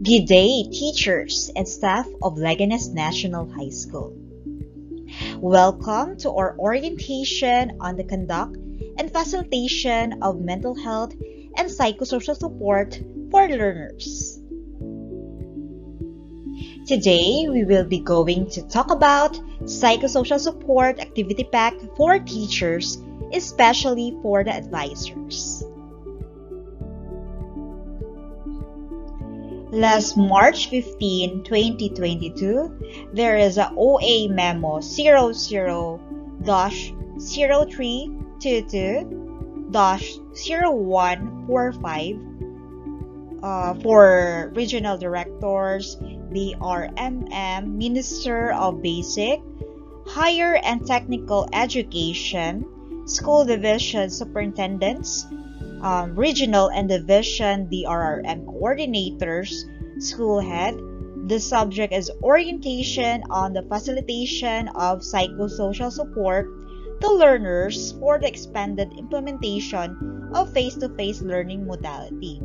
Good day, teachers and staff of Leganes National High School. Welcome to our orientation on the conduct and facilitation of mental health and psychosocial support for learners. Today, we will be going to talk about Psychosocial Support Activity Pack for teachers, especially for the advisors. Last March 15, 2022, there is a OA Memo 00-0322-0145 for regional directors, the RMM, Minister of Basic, Higher and Technical Education, School Division Superintendents, Regional and Division DRRM Coordinators, School Head. The subject is orientation on the facilitation of psychosocial support to learners for the expanded implementation of face-to-face learning modality.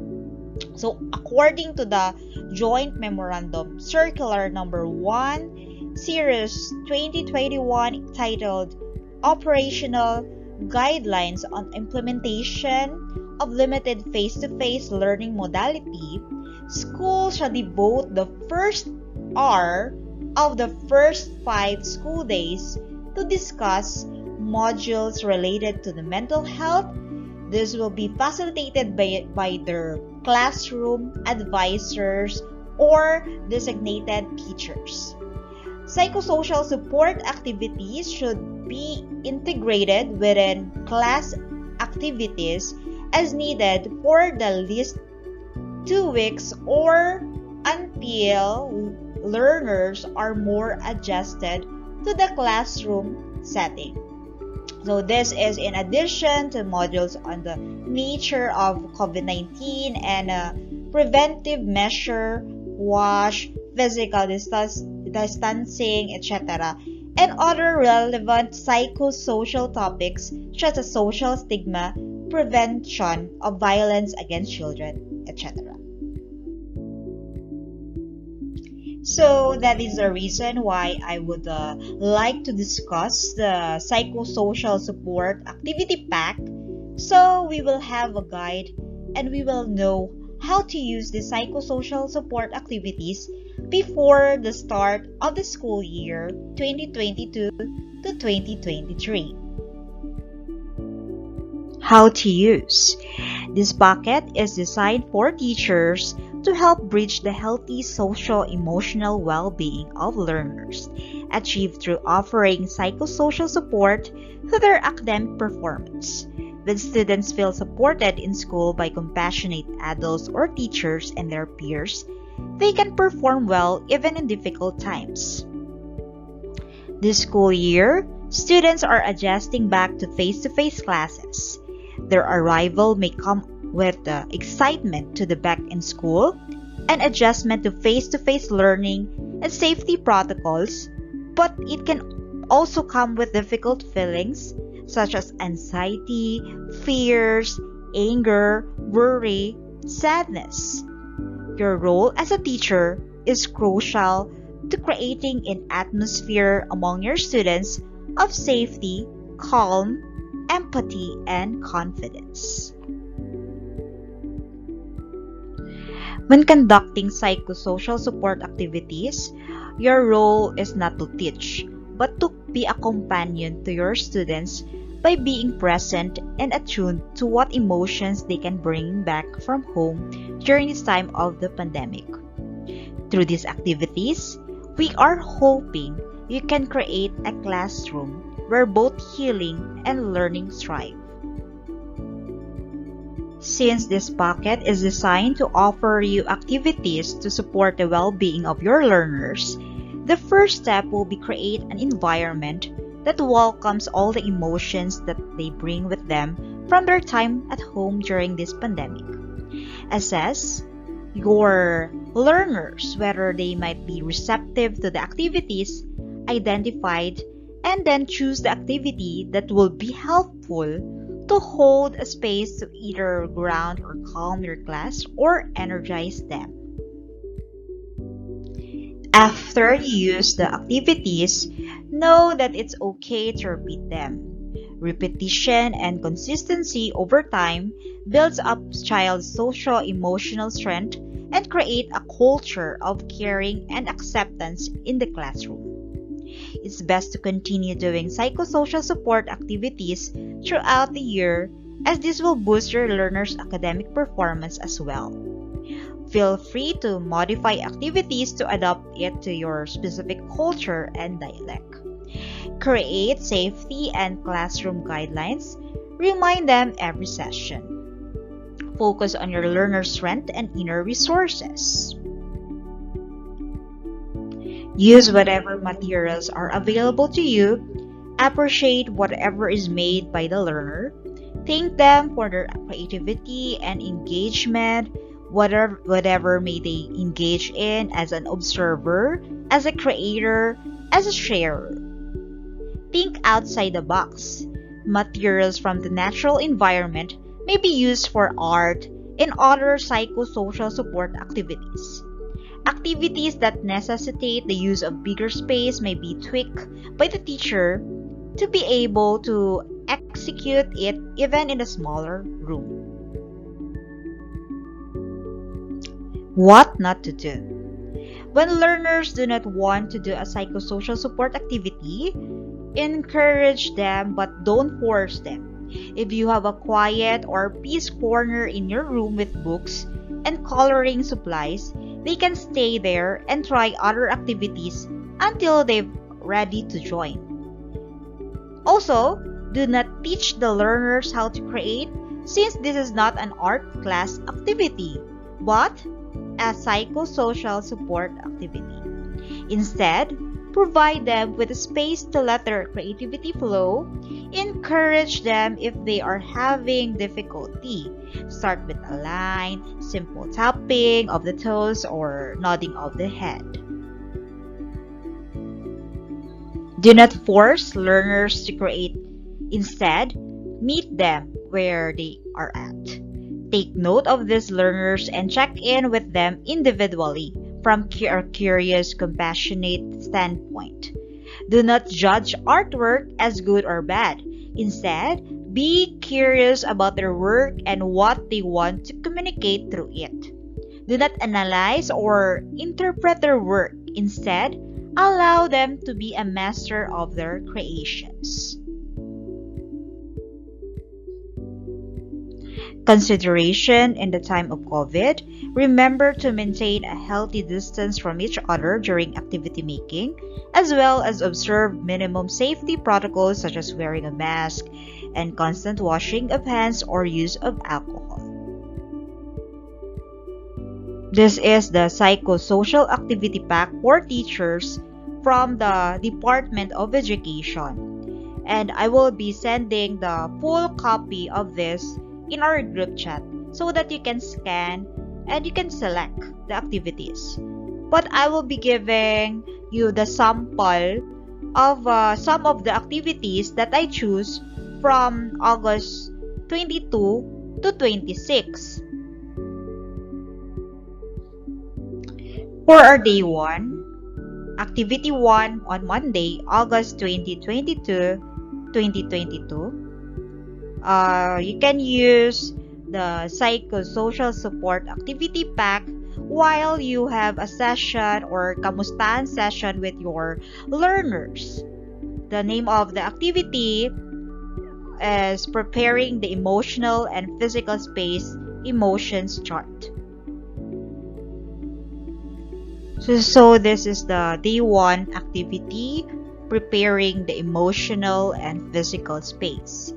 So, according to the Joint Memorandum Circular Number 1, Series 2021, titled Operational Guidelines on Implementation of Limited Face-to-Face Learning Modality, schools shall devote the first hour of the first 5 school days to discuss modules related to the mental health. This will be facilitated by their classroom advisors or designated teachers. Psychosocial support activities should be integrated within class activities as needed for the least 2 weeks or until learners are more adjusted to the classroom setting. So this is in addition to modules on the nature of COVID-19 and preventive measure, wash, physical distancing, etc., and other relevant psychosocial topics such as social stigma, prevention of violence against children, etc. So that is the reason why I would like to discuss the Psychosocial Support Activity Pack. So we will have a guide and we will know how to use the psychosocial support activities before the start of the school year 2022 to 2023. How to use. This bucket is designed for teachers to help bridge the healthy social-emotional well-being of learners, achieved through offering psychosocial support to their academic performance. When students feel supported in school by compassionate adults or teachers and their peers, they can perform well even in difficult times. This school year, students are adjusting back to face-to-face classes. Their arrival may come with excitement to the back in school, and adjustment to face-to-face learning and safety protocols, but it can also come with difficult feelings such as anxiety, fears, anger, worry, sadness. Your role as a teacher is crucial to creating an atmosphere among your students of safety, calm, empathy, and confidence. When conducting psychosocial support activities, your role is not to teach, but to be a companion to your students by being present and attuned to what emotions they can bring back from home during this time of the pandemic. Through these activities, we are hoping you can create a classroom where both healing and learning thrive. Since this bucket is designed to offer you activities to support the well-being of your learners, the first step will be create an environment that welcomes all the emotions that they bring with them from their time at home during this pandemic. Assess your learners whether they might be receptive to the activities identified, and then choose the activity that will be helpful to hold a space to either ground or calm your class or energize them. After you use the activities, know that it's okay to repeat them. Repetition and consistency over time builds up child's social emotional strength and create a culture of caring and acceptance in the classroom. It's best to continue doing psychosocial support activities throughout the year as this will boost your learners' academic performance as well. Feel free to modify activities to adapt it to your specific culture and dialect. Create safety and classroom guidelines. Remind them every session. Focus on your learner's strength and inner resources. Use whatever materials are available to you. Appreciate whatever is made by the learner. Thank them for their creativity and engagement, whatever may they engage in as an observer, as a creator, as a sharer. Think outside the box. Materials from the natural environment may be used for art and other psychosocial support activities. Activities that necessitate the use of bigger space may be tweaked by the teacher to be able to execute it even in a smaller room. What not to do. When learners do not want to do a psychosocial support activity, encourage them but don't force them. If you have a quiet or peace corner in your room with books and coloring supplies, they can stay there and try other activities until they're ready to join. Also, do not teach the learners how to create since this is not an art class activity, but a psychosocial support activity. Instead, provide them with a space to let their creativity flow. Encourage them if they are having difficulty. Start with a line, simple tapping of the toes or nodding of the head. Do not force learners to create. Instead, meet them where they are at. Take note of these learners and check in with them individually from a curious, compassionate standpoint. Do not judge artwork as good or bad. Instead, be curious about their work and what they want to communicate through it. Do not analyze or interpret their work. Instead, allow them to be a master of their creations. Consideration in the time of COVID. Remember to maintain a healthy distance from each other during activity making, as well as observe minimum safety protocols such as wearing a mask and constant washing of hands or use of alcohol. This is the Psychosocial Activity Pack for teachers from the Department of Education, and I will be sending the full copy of this in our group chat so that you can scan and you can select the activities. But I will be giving you the sample of some of the activities that I choose from August 22 to 26. For our day 1, activity 1 on Monday, August 2022, you can use the Psychosocial Support Activity Pack while you have a session or kamustahan session with your learners. The name of the activity is Preparing the Emotional and Physical Space Emotions Chart. So this is the day 1 activity, Preparing the Emotional and Physical Space.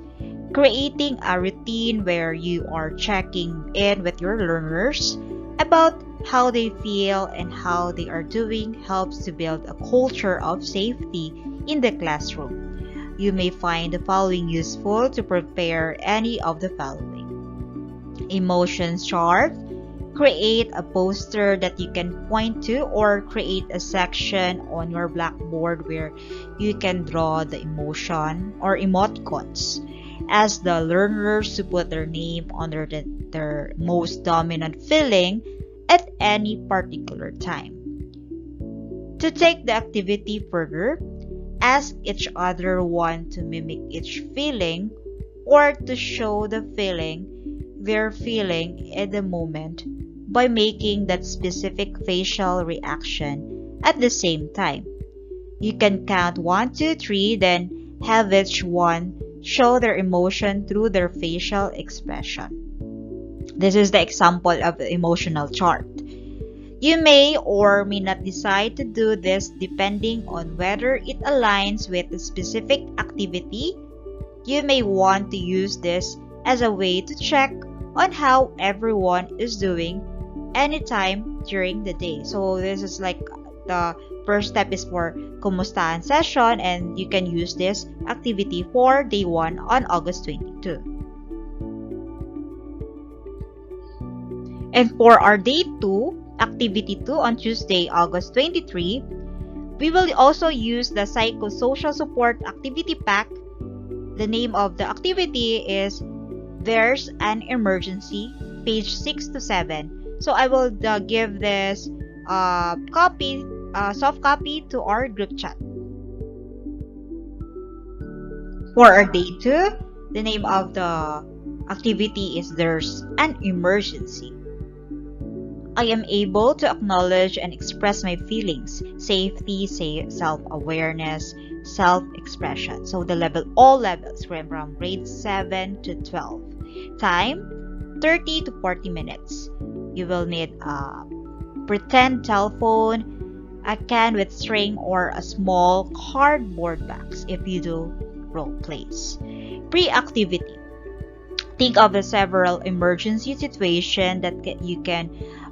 Creating a routine where you are checking in with your learners about how they feel and how they are doing helps to build a culture of safety in the classroom. You may find the following useful to prepare any of the following. Emotions chart. Create a poster that you can point to or create a section on your blackboard where you can draw the emotion or emoticons. Ask the learners to put their name under their most dominant feeling at any particular time. To take the activity further, ask each other one to mimic each feeling or to show the feeling they're feeling at the moment by making that specific facial reaction at the same time. You can count 1, 2, 3, then have each one show their emotion through their facial expression. This is the example of the emotional chart. You may or may not decide to do this depending on whether it aligns with a specific activity. You may want to use this as a way to check on how everyone is doing anytime during the day. So this is like the first step is for Kumustahan session, and you can use this activity for day 1 on August 22. And for our day 2, activity 2 on Tuesday, August 23, we will also use the Psychosocial Support Activity Pack. The name of the activity is There's an Emergency, page 6 to 7. So I will give this soft copy to our group chat. For our day 2, the name of the activity is There's an Emergency. I am able to acknowledge and express my feelings, safety, self-awareness, self-expression. So all levels from grade 7 to 12. Time, 30 to 40 minutes. You will need a pretend telephone, a can with string, or a small cardboard box if you do role plays. Pre-activity. Think of the several emergency situations that you can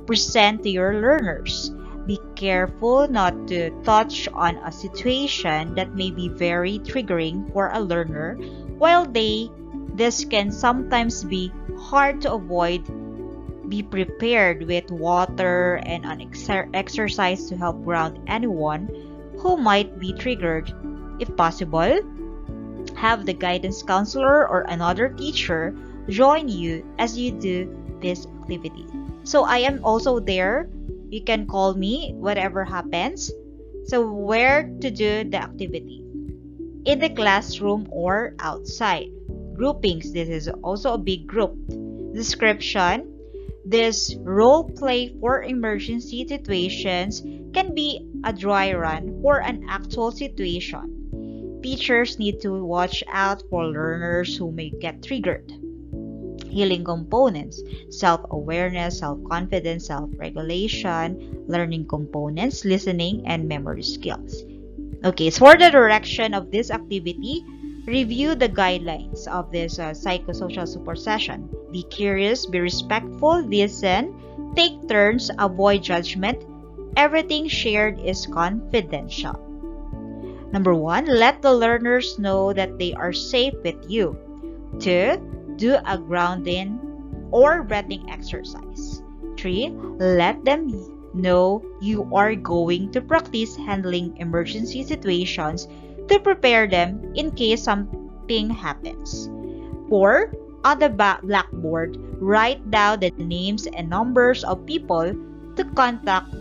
present to your learners. Be careful not to touch on a situation that may be very triggering for a learner. While this can sometimes be hard to avoid, be prepared with water and an exercise to help ground anyone who might be triggered. If possible, have the guidance counselor or another teacher join you as you do this activity. So I am also there. You can call me whatever happens. So where to do the activity? In the classroom or outside. Groupings. This is also a big group. Description. This role play for emergency situations can be a dry run for an actual situation. Teachers need to watch out for learners who may get triggered. Healing components, self-awareness, self-confidence, self-regulation, learning components, listening, and memory skills. Okay, so for the direction of this activity, review the guidelines of this psychosocial support session. Be curious, be respectful, listen, take turns, avoid judgment. Everything shared is confidential. Number 1, let the learners know that they are safe with you. 2, do a grounding or breathing exercise. 3, let them know you are going to practice handling emergency situations to prepare them in case something happens. 4, on the blackboard, write down the names and numbers of people to contact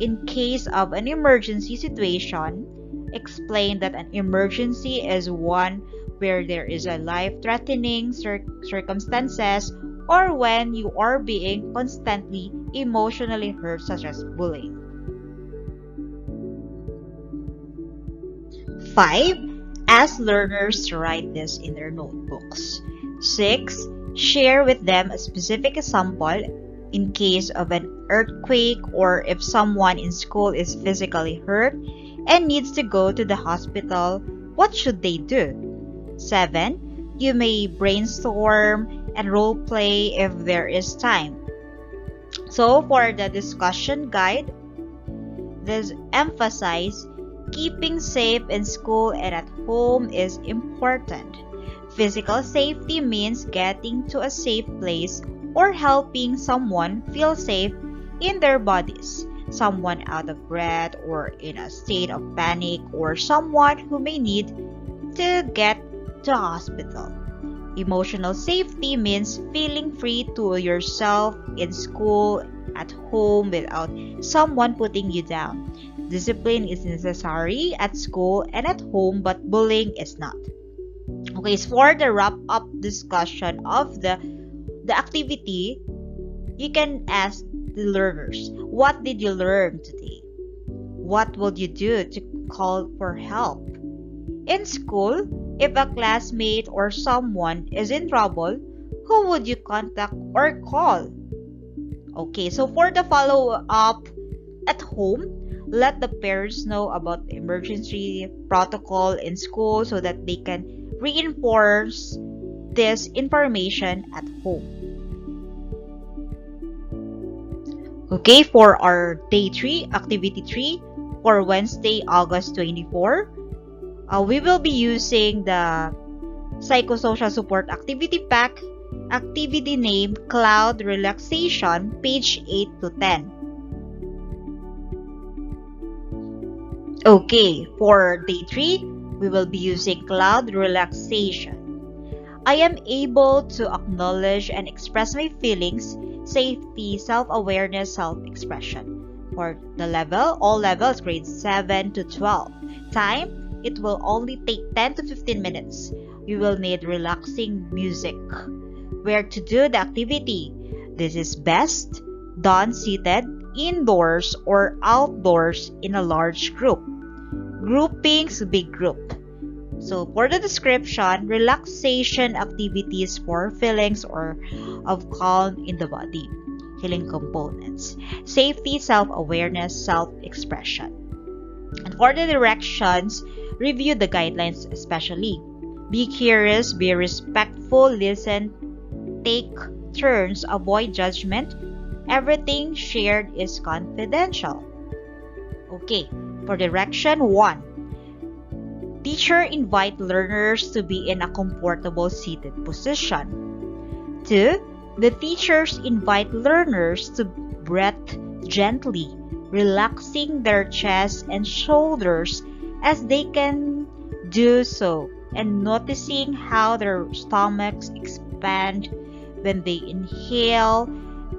in case of an emergency situation. Explain that an emergency is one where there is a life-threatening circumstances or when you are being constantly emotionally hurt, such as bullying. 5, ask learners to write this in their notebooks. 6, share with them a specific example in case of an earthquake or if someone in school is physically hurt and needs to go to the hospital, what should they do? 7, you may brainstorm and role play if there is time. So for the discussion guide, this emphasize keeping safe in school and at home is important. Physical safety means getting to a safe place or helping someone feel safe in their bodies, someone out of breath or in a state of panic, or someone who may need to get to a hospital. Emotional safety means feeling free to yourself in school, at home, without someone putting you down. Discipline is necessary at school and at home, but bullying is not. Okay, so for the wrap-up discussion of the activity, you can ask the learners, what did you learn today? What will you do to call for help? In school, if a classmate or someone is in trouble, who would you contact or call? Okay, so for the follow-up at home, let the parents know about the emergency protocol in school so that they can reinforce this information at home. Okay, for our day 3, activity 3, for Wednesday, August 24, we will be using the Psychosocial Support Activity Pack, activity name Cloud Relaxation, page 8 to 10. Okay, for day 3, we will be using Cloud Relaxation. I am able to acknowledge and express my feelings, safety, self-awareness, self-expression. For the level, all levels, grades 7 to 12. Time, it will only take 10 to 15 minutes. You will need relaxing music. Where to do the activity? This is best done seated, indoors, or outdoors in a large group. Groupings, big group. So for the description, relaxation activities for feelings or of calm in the body. Healing components. Safety, self-awareness, self-expression. And for the directions, review the guidelines especially. Be curious, be respectful, listen, take turns, avoid judgment. Everything shared is confidential. Okay, for direction 1. Teacher invite learners to be in a comfortable seated position. 2. The teachers invite learners to breathe gently, relaxing their chest and shoulders as they can do so, and noticing how their stomachs expand when they inhale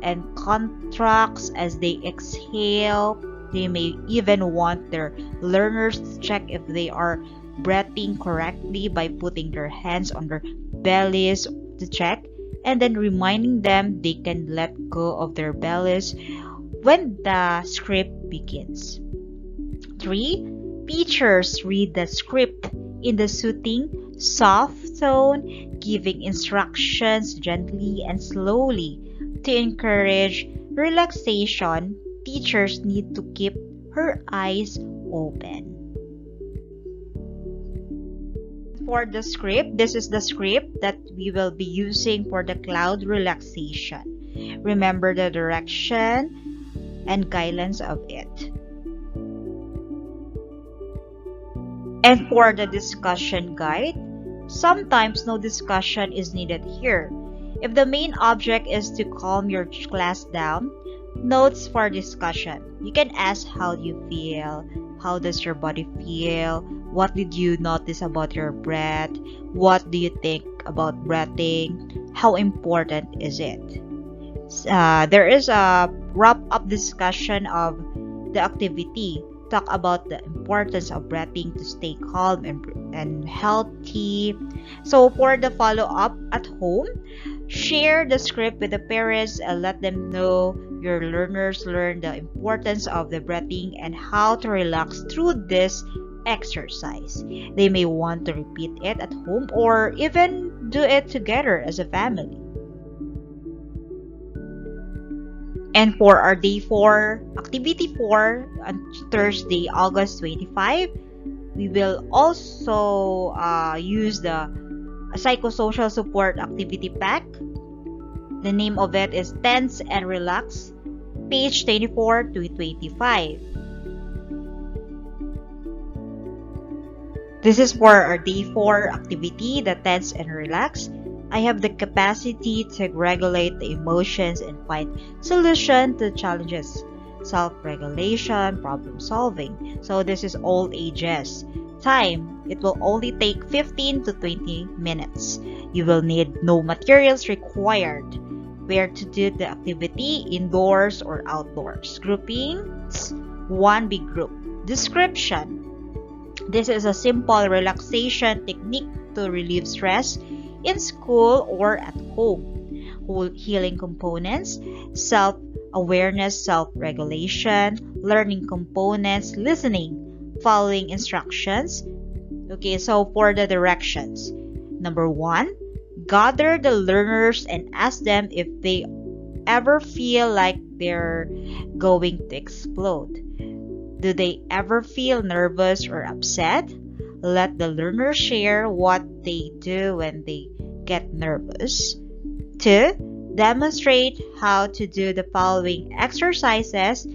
and contracts as they exhale. They may even want their learners to check if they are breathing correctly by putting their hands on their bellies to check, and then reminding them they can let go of their bellies when the script begins. 3. Teachers read the script in the soothing, soft tone, giving instructions gently and slowly. To encourage relaxation, teachers need to keep her eyes open. For the script, this is the script that we will be using for the cloud relaxation. Remember the direction and guidelines of it. And for the discussion guide, sometimes no discussion is needed here. If the main object is to calm your class down, notes for discussion. You can ask how you feel, how does your body feel, what did you notice about your breath, what do you think about breathing, how important is it. There is a wrap-up discussion of the activity. Talk about the importance of breathing to stay calm and healthy. So for the follow-up at home, share the script with the parents and let them know your learners learn the importance of the breathing and how to relax through this exercise. They may want to repeat it at home or even do it together as a family. And for our day 4, activity 4, on Thursday, August 25, we will also use the Psychosocial Support Activity Pack. The name of it is Tense and Relax, page 24 to 25. This is for our day 4 activity, the Tense and Relax. I have the capacity to regulate the emotions and find solution to challenges. Self-regulation, problem solving. So this is all ages. Time, it will only take 15 to 20 minutes. You will need no materials required. Where to do the activity, indoors or outdoors. Groupings, one big group. Description. This is a simple relaxation technique to relieve stress in school or at home. Healing components: self-awareness, self-regulation, learning components, listening, following instructions. Okay, so for the directions. Number 1, gather the learners and ask them if they ever feel like they're going to explode. Do they ever feel nervous or upset? Let the learners share what they do when they get nervous. 2, demonstrate how to do the following exercises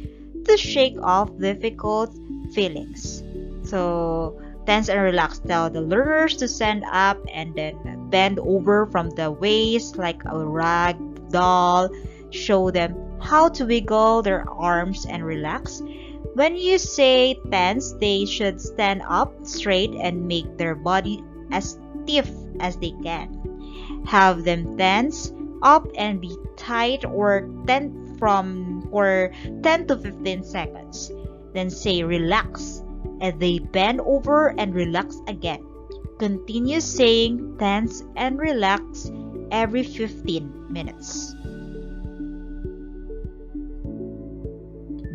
to shake off difficult feelings. So, tense and relax. Tell the learners to stand up and then bend over from the waist like a rag doll. Show them how to wiggle their arms and relax. When you say tense, they should stand up straight and make their body as stiff as they can. Have them tense up and be tight or 10 to 15 seconds. Then say relax, and they bend over and relax again. Continue saying tense and relax every 15 minutes.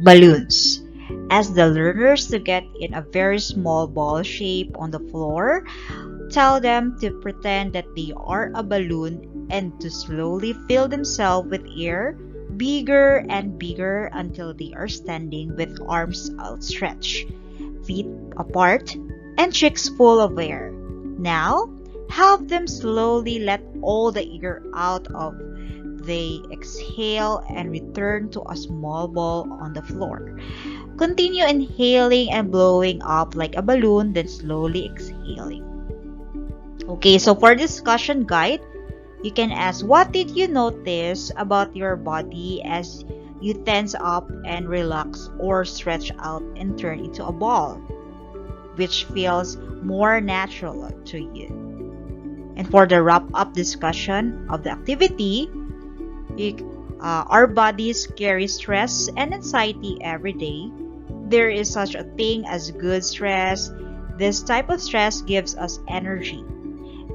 Balloons. Ask the learners to get in a very small ball shape on the floor. Tell them to pretend that they are a balloon and to slowly fill themselves with air, bigger and bigger until they are standing with arms outstretched, feet apart, and cheeks full of air. Now, have them slowly let all the air out of. They exhale and return to a small ball on the floor. Continue inhaling and blowing up like a balloon, then slowly exhaling. Okay, so for discussion guide, you can ask, what did you notice about your body as you tense up and relax or stretch out and turn into a ball? Which feels more natural to you? And for the wrap-up discussion of the activity, our bodies carry stress and anxiety every day. There is such a thing as good stress. This type of stress gives us energy.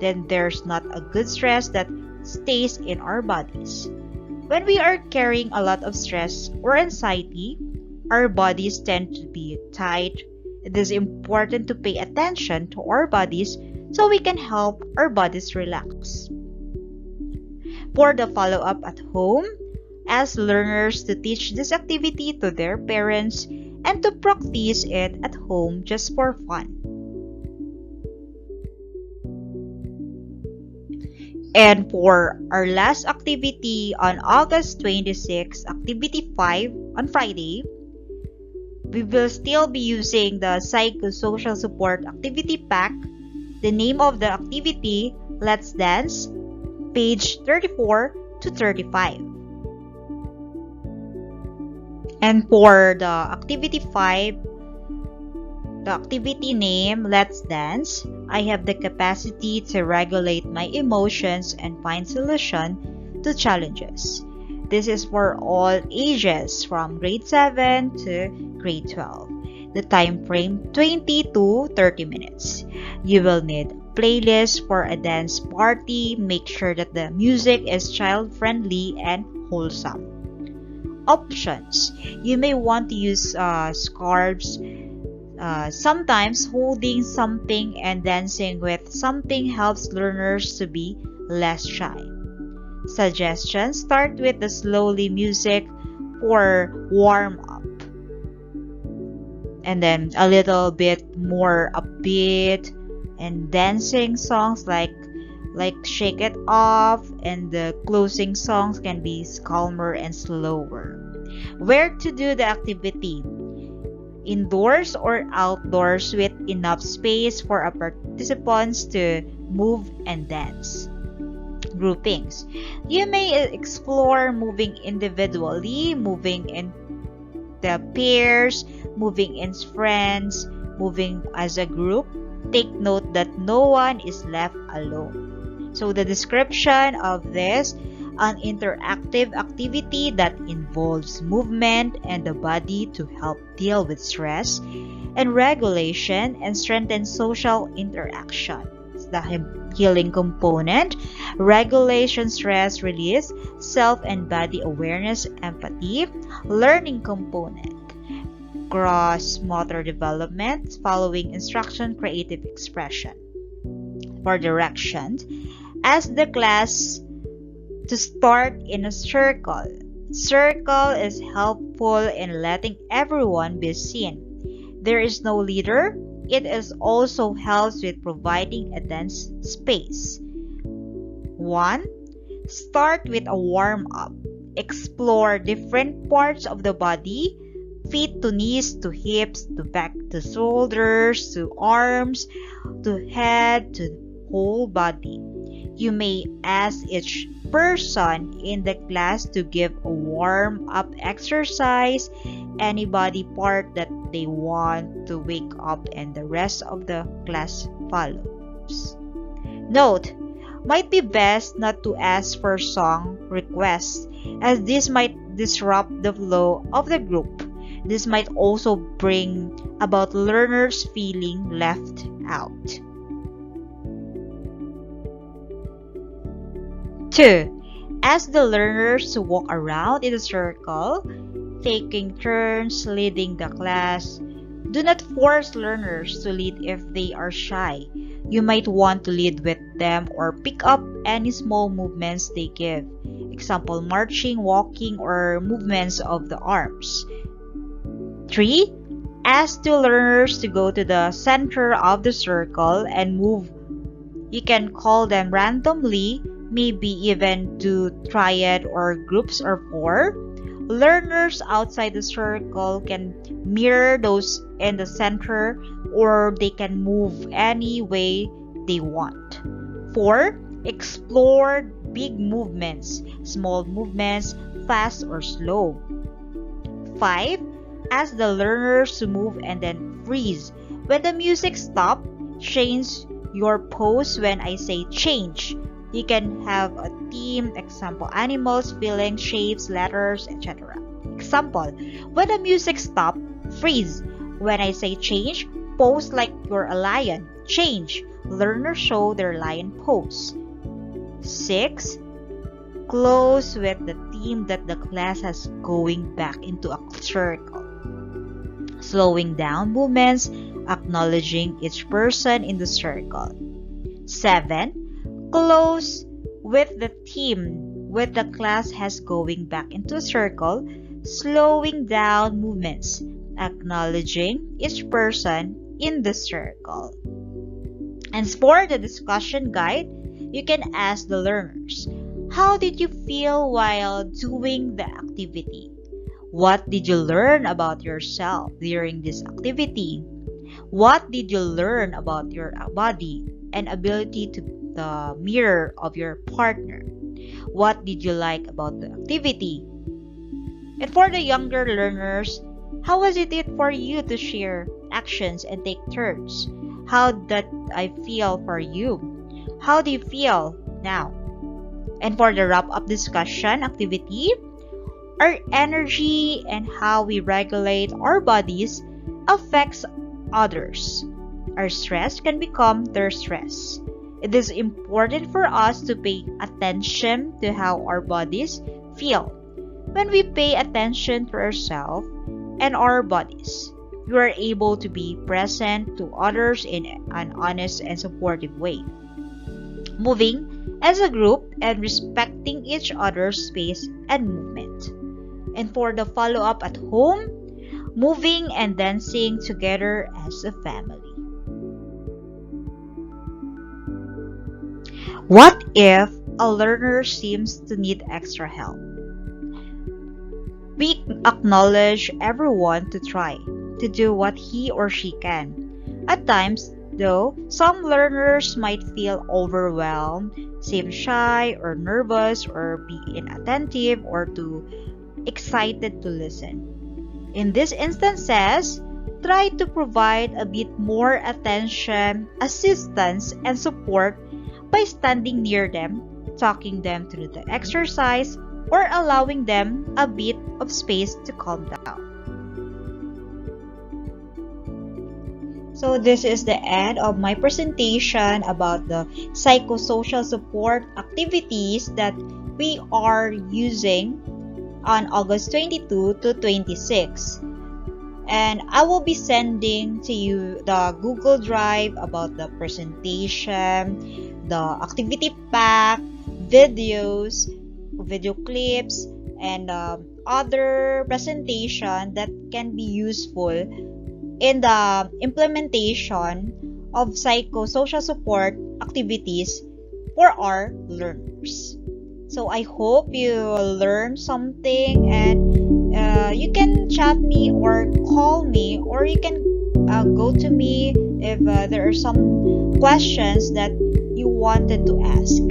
Then there's not a good stress that stays in our bodies. When we are carrying a lot of stress or anxiety, our bodies tend to be tight. It is important to pay attention to our bodies so we can help our bodies relax. For the follow-up at home, ask learners to teach this activity to their parents and to practice it at home just for fun. And for our last activity on August 26, Activity 5 on Friday, we will still be using the Psychosocial Support Activity Pack. The name of the activity, Let's Dance, page 34 to 35. And for the activity 5, the activity name, Let's Dance, I have the capacity to regulate my emotions and find solution to challenges. This is for all ages from grade 7 to grade 12. The time frame 20 to 30 minutes. You will need playlist for a dance party. Make sure that the music is child-friendly and wholesome. Options. You may want to use scarves. Sometimes holding something and dancing with something helps learners to be less shy. Suggestions: start with the slowly music for warm-up. And then a little bit more upbeat and dancing songs like Shake It Off, and the closing songs can be calmer and slower. Where to do the activity? Indoors or outdoors with enough space for our participants to move and dance. Groupings. You may explore moving individually, moving in the pairs, moving in friends, moving as a group. Take note that no one is left alone. So the description of this, an interactive activity that involves movement and the body to help deal with stress. and regulation, and strengthen social interaction. It's the healing component, regulation, stress release, self and body awareness, empathy, learning component, gross motor development, following instruction, creative expression. For directions, ask the class to start in a circle. Circle is helpful in letting everyone be seen. There is no leader. It is also helps with providing a dense space. 1. Start with a warm-up. Explore different parts of the body, feet to knees to hips to back to shoulders to arms to head to whole body. You may ask each person in the class to give a warm-up exercise, any body part that they want to wake up, and the rest of the class follows. Note, might be best not to ask for song requests, as this might disrupt the flow of the group. This might also bring about learners feeling left out. 2. Ask the learners to walk around in a circle, taking turns leading the class. Do not force learners to lead if they are shy. You might want to lead with them or pick up any small movements they give. Example, marching, walking, or movements of the arms. 3. Ask the learners to go to the center of the circle and move. You can call them randomly, maybe even do triad or groups of 4. Learners outside the circle can mirror those in the center, or they can move any way they want. 4. Explore big movements, small movements, fast or slow. 5. Ask the learners to move and then freeze. When the music stops, change your pose when I say change. You can have a theme, example, animals, feelings, shapes, letters, etc. Example, when the music stops, freeze. When I say change, pose like you're a lion. Change. Learners show their lion pose. 6. Close with the theme that the class has going back into a circle. Slowing down movements, acknowledging each person in the circle. 7. Close with the theme with the class has going back into a circle, slowing down movements, acknowledging each person in the circle. And for the discussion guide, you can ask the learners, how did you feel while doing the activity? What did you learn about yourself during this activity? What did you learn about your body and ability to the mirror of your partner? What did you like about the activity? And for the younger learners, how was it for you to share actions and take turns? How did I feel for you? How do you feel now? And for the wrap-up discussion activity, our energy and how we regulate our bodies affects others. Our stress can become their stress. It is important for us to pay attention to how our bodies feel. When we pay attention to ourselves and our bodies, we are able to be present to others in an honest and supportive way. Moving as a group and respecting each other's space and movement. And for the follow-up at home, moving and dancing together as a family. What if a learner seems to need extra help? We acknowledge everyone to try to do what he or she can. At times, though, some learners might feel overwhelmed, seem shy or nervous, or be inattentive or too excited to listen. In these instances, try to provide a bit more attention, assistance, and support by standing near them, talking them through the exercise, or allowing them a bit of space to calm down. So this is the end of my presentation about the psychosocial support activities that we are using on August 22 to 26. And I will be sending to you the Google Drive about the presentation, the activity pack, videos, video clips, and other presentation that can be useful in the implementation of psychosocial support activities for our learners. So I hope you learned something, and you can chat me or call me, or you can go to me if there are some questions that you wanted to ask.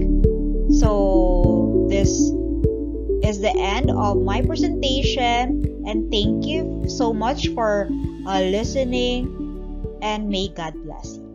So this is the end of my presentation, and thank you so much for listening, and may God bless you.